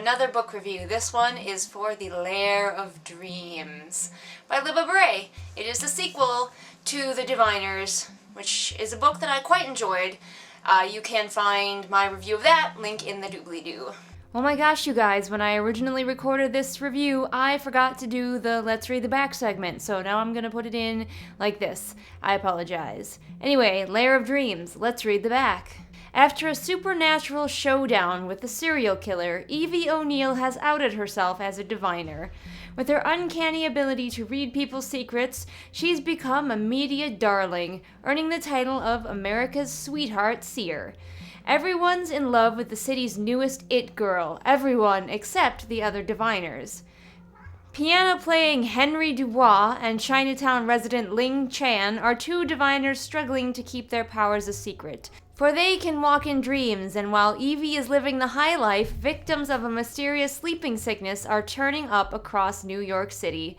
another book review. This one is for The Lair of Dreams by Libba Bray. It is the sequel to The Diviners, which is a book that I quite enjoyed. You can find my review of that, link in the doobly-doo. Oh my gosh, you guys, when I originally recorded this review, I forgot to do the Let's Read the Back segment, so now I'm gonna put it in like this. I apologize. Anyway, Lair of Dreams, let's read the back. After a supernatural showdown with the serial killer, Evie O'Neill has outed herself as a diviner. With her uncanny ability to read people's secrets, she's become a media darling, earning the title of America's Sweetheart Seer. Everyone's in love with the city's newest it girl, everyone except the other diviners. Piano-playing Henry Dubois and Chinatown resident Ling Chan are two diviners struggling to keep their powers a secret. For they can walk in dreams, and while Evie is living the high life, victims of a mysterious sleeping sickness are turning up across New York City.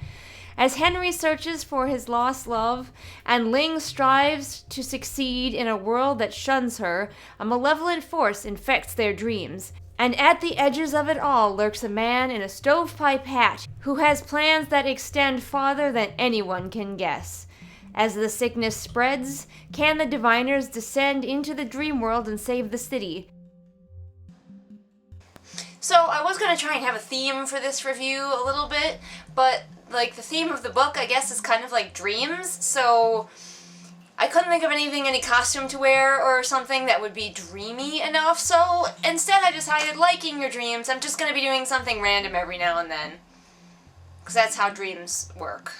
As Henry searches for his lost love, and Ling strives to succeed in a world that shuns her, a malevolent force infects their dreams. And at the edges of it all lurks a man in a stovepipe hat who has plans that extend farther than anyone can guess. As the sickness spreads, can the diviners descend into the dream world and save the city? So I was going to try and have a theme for this review a little bit, but the theme of the book, I guess, is kind of like dreams, so I couldn't think of any costume to wear or something that would be dreamy enough, so instead I decided, liking your dreams, I'm just going to be doing something random every now and then, because that's how dreams work.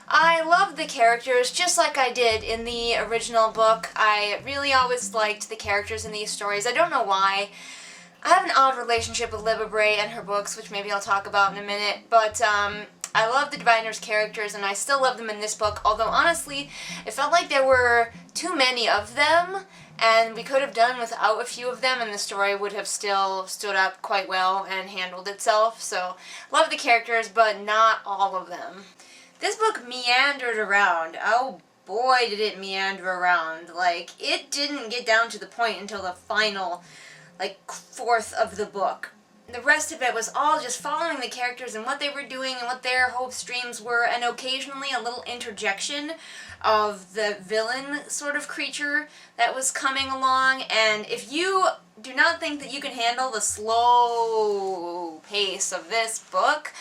I love the characters just like I did in the original book. I really always liked the characters in these stories. I don't know why. I have an odd relationship with Libba Bray and her books, which maybe I'll talk about in a minute, but I love the Diviners' characters, and I still love them in this book, although honestly, it felt like there were too many of them, and we could have done without a few of them, and the story would have still stood up quite well and handled itself, so love the characters, but not all of them. This book meandered around. Oh boy, did it meander around. It didn't get down to the point until the final, fourth of the book. The rest of it was all just following the characters and what they were doing and what their hopes, dreams were, and occasionally a little interjection of the villain sort of creature that was coming along. And if you do not think that you can handle the slow pace of this book,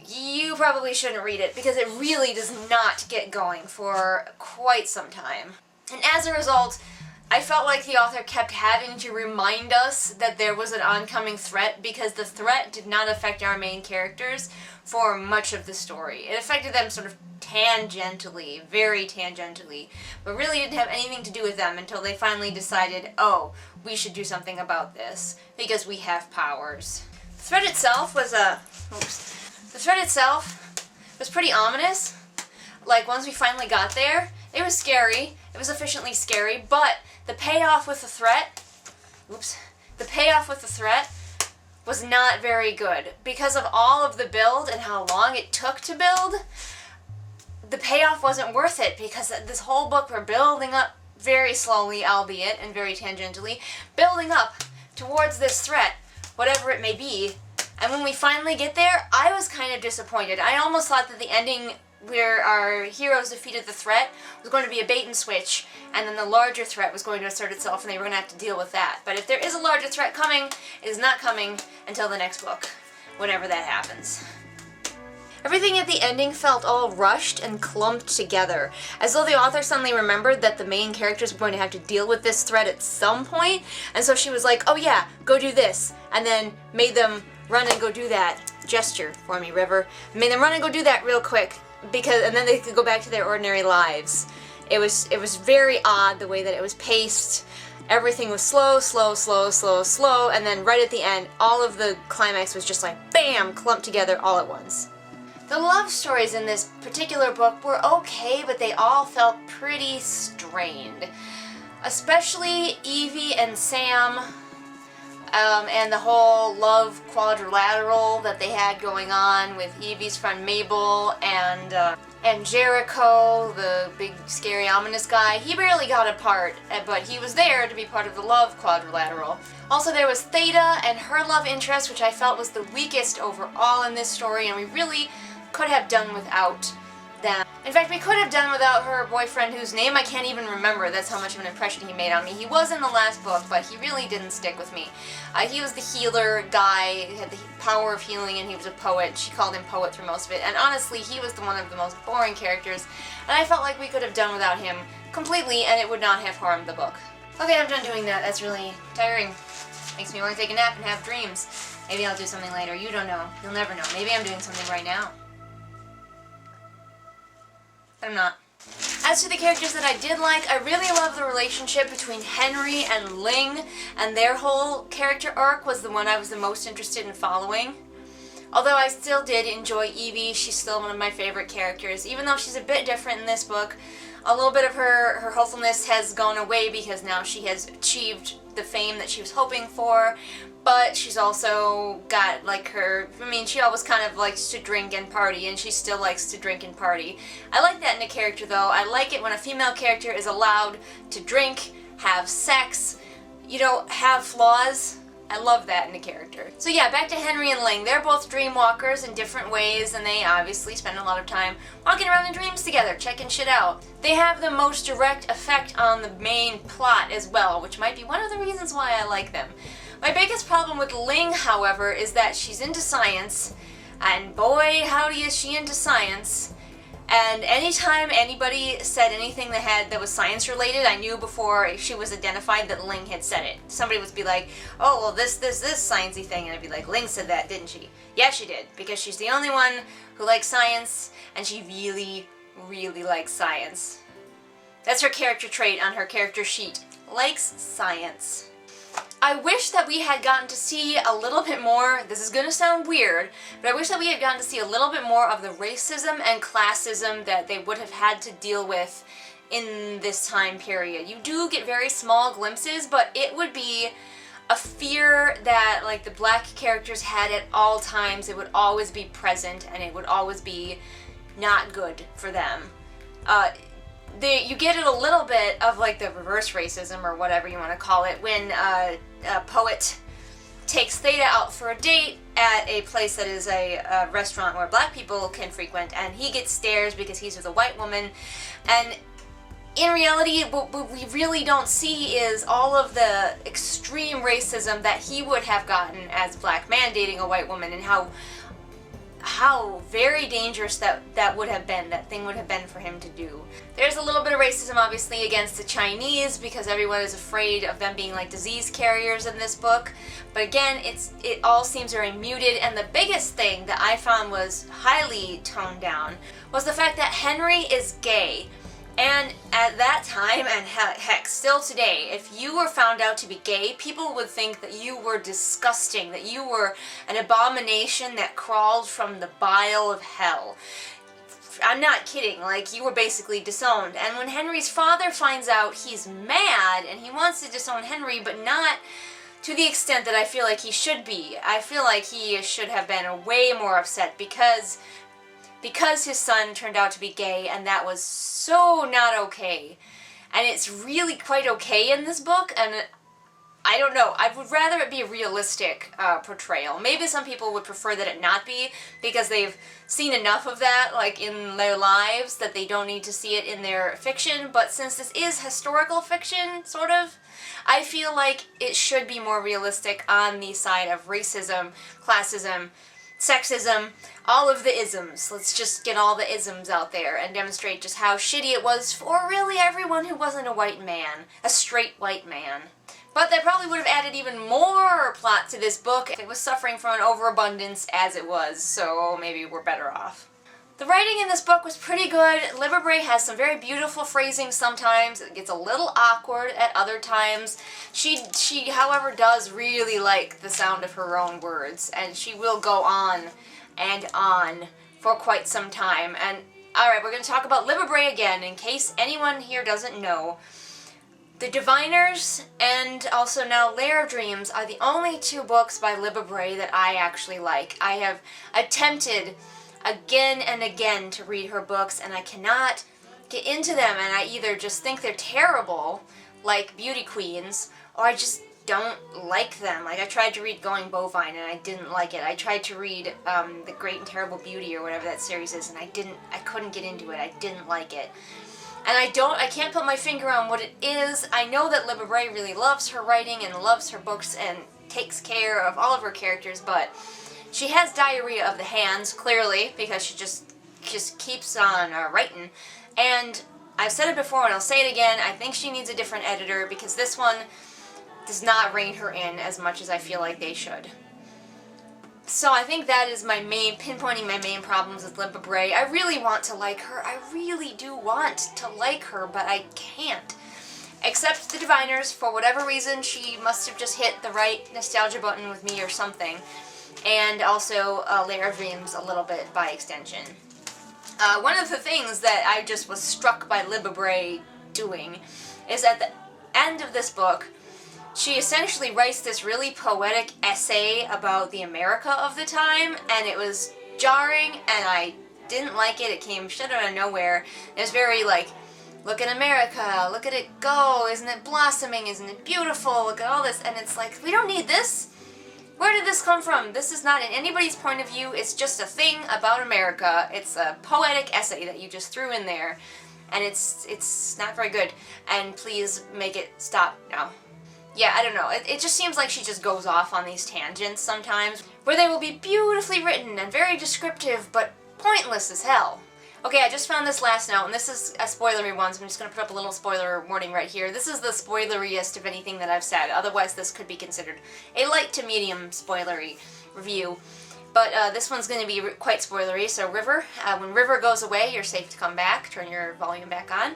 you probably shouldn't read it, because it really does not get going for quite some time. And as a result, I felt like the author kept having to remind us that there was an oncoming threat, because the threat did not affect our main characters for much of the story. It affected them sort of tangentially, very tangentially, but really didn't have anything to do with them until they finally decided, oh, we should do something about this, because we have powers. The threat itself was pretty ominous. Once we finally got there, it was scary. It was sufficiently scary, but the payoff with the threat was not very good. Because of all of the build and how long it took to build, the payoff wasn't worth it, because this whole book we're building up very slowly, albeit, and very tangentially, building up towards this threat, whatever it may be. And when we finally get there, I was kind of disappointed. I almost thought that the ending where our heroes defeated the threat was going to be a bait and switch, and then the larger threat was going to assert itself and they were going to have to deal with that. But if there is a larger threat coming, it is not coming until the next book, whenever that happens. Everything at the ending felt all rushed and clumped together, as though the author suddenly remembered that the main characters were going to have to deal with this threat at some point, and so she was like, oh yeah, go do this, and then made them run and go do that. Gesture for me, River. Made them run and go do that real quick, and then they could go back to their ordinary lives. It was very odd the way that it was paced. Everything was slow, and then right at the end, all of the climax was just bam, clumped together all at once. The love stories in this particular book were okay, but they all felt pretty strained. Especially Evie and Sam. and the whole love quadrilateral that they had going on with Evie's friend Mabel and Jericho, the big scary ominous guy. He barely got a part, but he was there to be part of the love quadrilateral. Also there was Theta and her love interest, which I felt was the weakest overall in this story, and we really could have done without them. In fact, we could have done without her boyfriend, whose name I can't even remember. That's how much of an impression he made on me. He was in the last book, but he really didn't stick with me. He was the healer guy, he had the power of healing, and he was a poet. She called him poet through most of it, and honestly, he was one of the most boring characters, and I felt like we could have done without him completely, and it would not have harmed the book. Okay, I'm done doing that. That's really tiring. Makes me want to take a nap and have dreams. Maybe I'll do something later. You don't know. You'll never know. Maybe I'm doing something right now. But I'm not. As to the characters that I did like, I really love the relationship between Henry and Ling, and their whole character arc was the one I was the most interested in following. Although I still did enjoy Evie, she's still one of my favorite characters. Even though she's a bit different in this book, a little bit of her hopefulness has gone away because now she has achieved the fame that she was hoping for. But she's also got, like, she always kind of likes to drink and party, and she still likes to drink and party. I like that in a character, though. I like it when a female character is allowed to drink, have sex, have flaws. I love that in a character. So yeah, back to Henry and Ling. They're both dreamwalkers in different ways, and they obviously spend a lot of time walking around in dreams together, checking shit out. They have the most direct effect on the main plot as well, which might be one of the reasons why I like them. My biggest problem with Ling, however, is that she's into science, and boy howdy is she into science. And anytime anybody said anything that was science related, I knew before she was identified that Ling had said it. Somebody would be like, oh, well this sciencey thing, and I'd be like, Ling said that, didn't she? Yeah, she did, because she's the only one who likes science, and she really, really likes science. That's her character trait on her character sheet. Likes science. I wish that we had gotten to see a little bit more, this is gonna sound weird, but I wish that we had gotten to see a little bit more of the racism and classism that they would have had to deal with in this time period. You do get very small glimpses, but it would be a fear that, like, the black characters had at all times. It would always be present, and it would always be not good for them. You get it a little bit of, like, the reverse racism, or whatever you want to call it, when a poet takes Theta out for a date at a place that is a restaurant where black people can frequent, and he gets stares because he's with a white woman. And in reality, what we really don't see is all of the extreme racism that he would have gotten as a black man dating a white woman, and how very dangerous that thing would have been for him to do. There's a little bit of racism, obviously, against the Chinese, because everyone is afraid of them being like disease carriers in this book. But again, it all seems very muted, and the biggest thing that I found was highly toned down was the fact that Henry is gay. And at that time, and heck, still today, if you were found out to be gay, people would think that you were disgusting, that you were an abomination that crawled from the bile of hell. I'm not kidding, like, you were basically disowned. And when Henry's father finds out, he's mad, and he wants to disown Henry, but not to the extent that I feel like he should be. I feel like he should have been way more upset because his son turned out to be gay, and that was so not okay. And it's really quite okay in this book, and I don't know, I would rather it be a realistic portrayal. Maybe some people would prefer that it not be, because they've seen enough of that, like, in their lives, that they don't need to see it in their fiction. But since this is historical fiction, sort of, I feel like it should be more realistic on the side of racism, classism, sexism, all of the isms. Let's just get all the isms out there and demonstrate just how shitty it was for really everyone who wasn't a white man, a straight white man. But that probably would have added even more plot to this book if it was suffering from an overabundance as it was, so maybe we're better off. The writing in this book was pretty good. Libba Bray has some very beautiful phrasing sometimes. It gets a little awkward at other times. She however, does really like the sound of her own words, and she will go on and on for quite some time. And alright, we're going to talk about Libba Bray again, in case anyone here doesn't know. The Diviners and also now Lair of Dreams are the only two books by Libba Bray that I actually like. I have attempted again and again to read her books and I cannot get into them, and I either just think they're terrible, like Beauty Queens, or I just don't like them. Like I tried to read Going Bovine and I didn't like it. I tried to read The Great and Terrible Beauty or whatever that series is and I couldn't get into it. I didn't like it. And I can't put my finger on what it is. I know that Libba Bray really loves her writing and loves her books and takes care of all of her characters, but she has diarrhea of the hands, clearly, because she just keeps on writing. And I've said it before and I'll say it again, I think she needs a different editor because this one does not rein her in as much as I feel like they should. So I think that is pinpointing my main problems with Libba Bray. I really want to like her. I really do want to like her, but I can't. Except the Diviners, for whatever reason, she must have just hit the right nostalgia button with me or something. And also Lair of Dreams a little bit by extension. One of the things that I just was struck by Libba Bray doing is at the end of this book, she essentially writes this really poetic essay about the America of the time, and it was jarring, and I didn't like it. It came shut out of nowhere. It was very like, look at America, look at it go, isn't it blossoming, isn't it beautiful, look at all this, and it's like, we don't need this. Where did this come from? This is not in anybody's point of view, it's just a thing about America. It's a poetic essay that you just threw in there, and it's not very good, and please make it stop now. Yeah, I don't know. It just seems like she just goes off on these tangents sometimes, where they will be beautifully written and very descriptive, but pointless as hell. Okay, I just found this last note, and this is a spoilery one, so I'm just going to put up a little spoiler warning right here. This is the spoileriest of anything that I've said, otherwise this could be considered a light to medium spoilery review. But this one's going to be quite spoilery, so River, when River goes away, you're safe to come back, turn your volume back on.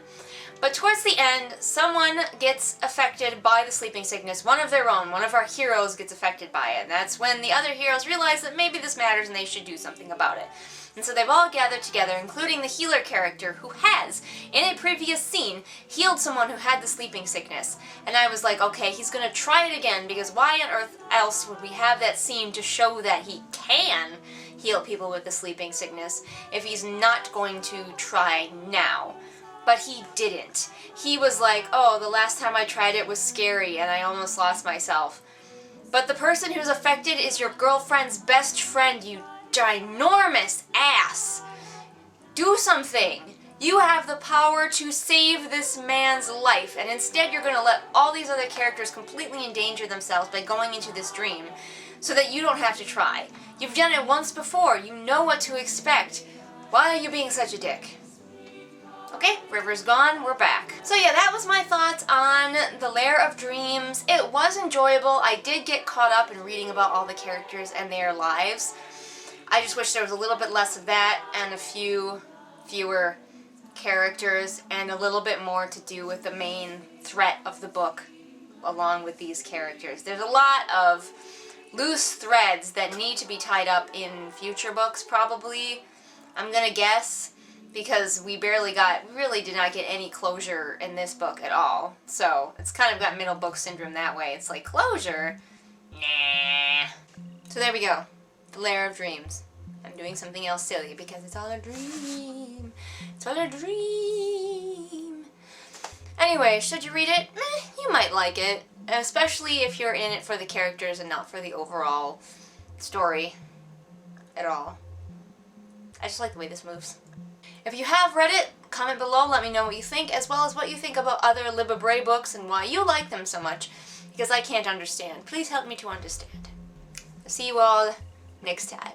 But towards the end, someone gets affected by the sleeping sickness, one of their own, one of our heroes gets affected by it. And that's when the other heroes realize that maybe this matters and they should do something about it. And so they've all gathered together, including the healer character who has, in a previous scene, healed someone who had the sleeping sickness. And I was like, okay, he's going to try it again, because why on earth else would we have that scene to show that he can heal people with the sleeping sickness if he's not going to try now? But he didn't. He was like, oh, the last time I tried it was scary and I almost lost myself. But the person who's affected is your girlfriend's best friend, you ginormous ass. Do something. You have the power to save this man's life, and instead you're going to let all these other characters completely endanger themselves by going into this dream so that you don't have to try. You've done it once before. You know what to expect. Why are you being such a dick? Okay, River's gone, we're back. So yeah, that was my thoughts on the Lair of Dreams. It was enjoyable. I did get caught up in reading about all the characters and their lives. I just wish there was a little bit less of that and a fewer characters and a little bit more to do with the main threat of the book along with these characters. There's a lot of loose threads that need to be tied up in future books probably, I'm gonna guess, because we really did not get any closure in this book at all. So it's kind of got middle book syndrome that way. It's like, closure? Nah. So there we go. The Lair of Dreams. I'm doing something else silly because it's all a dream. It's all a dream. Anyway, should you read it? You might like it. Especially if you're in it for the characters and not for the overall story at all. I just like the way this moves. If you have read it, comment below, let me know what you think, as well as what you think about other Libba Bray books and why you like them so much, because I can't understand. Please help me to understand. See you all next time.